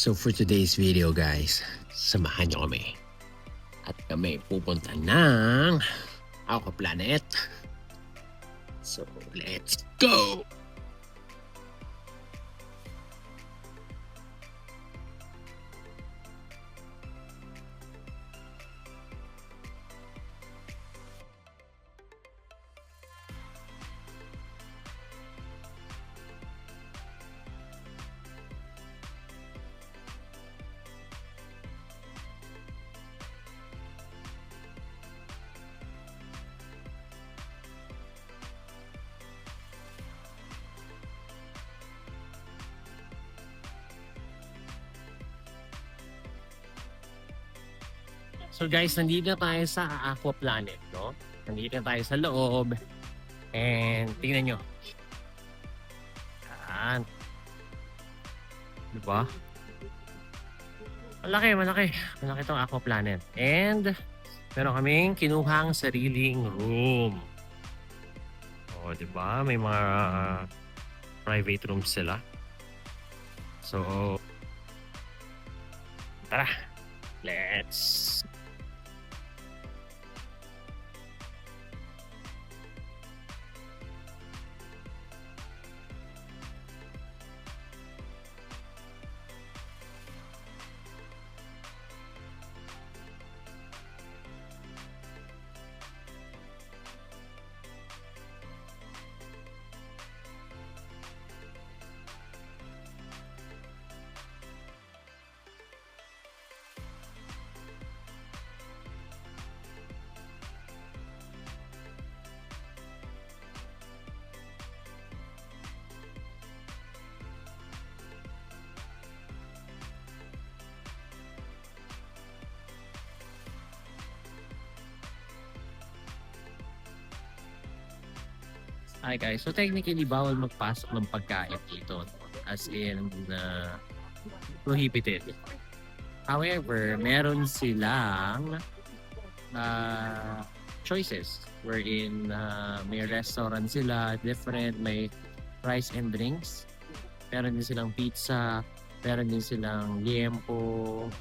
So for today's video guys, samahan nyo kami. At kami pupunta ng Aqua Planet. So let's go! So guys, nandito na tayo sa Aqua Planet, no? Nandito na tayo sa loob. And tingnan nyo. Yan. Diba? Malaki, malaki. Malaki itong Aqua Planet. And meron kaming kinuhang sariling room. O, diba? May mga private rooms sila. So, tara. Let's Hi guys, so technically bawal magpasok ng pagkain dito, as in prohibited. However, meron silang choices wherein may restaurant sila, different, may rice and drinks, meron din silang pizza, meron din silang liempo,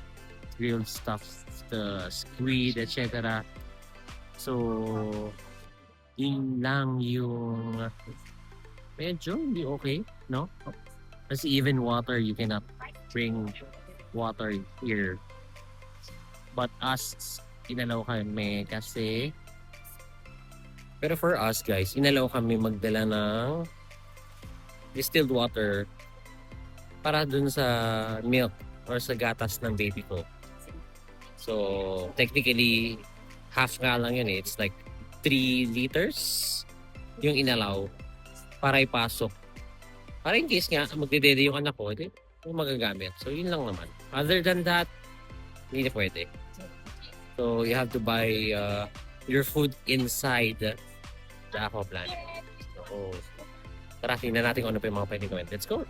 grilled stuffed squid, etc. So yun lang yung medyo hindi okay, no? Kasi even water, you cannot bring water here. But us, inalaw kami kasi pero for us guys, inalaw kami magdala ng distilled water para dun sa milk or sa gatas ng baby ko. So technically, half nga lang yun eh. It's like 3 liters yung inalaw para ipasok. Para in case nga, magdedede yung anak ko, yung magagamit. So, yun lang naman. Other than that, hindi na pwede. So, you have to buy your food inside the Aqua Planet. So, tara, tingnan natin kung ano pa yung mga pwede gawin. Let's go!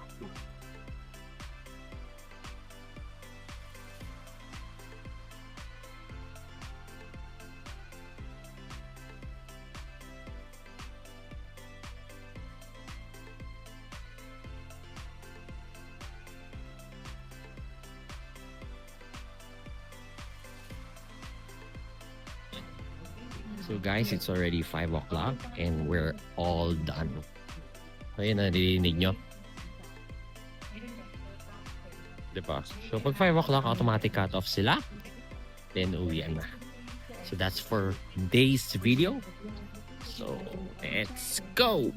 So guys, it's already 5 o'clock and we're all done. So yun, narinig nyo. Diba? So pag 5 o'clock, automatic cut off sila. Then uwian na. So that's for today's video. So let's go!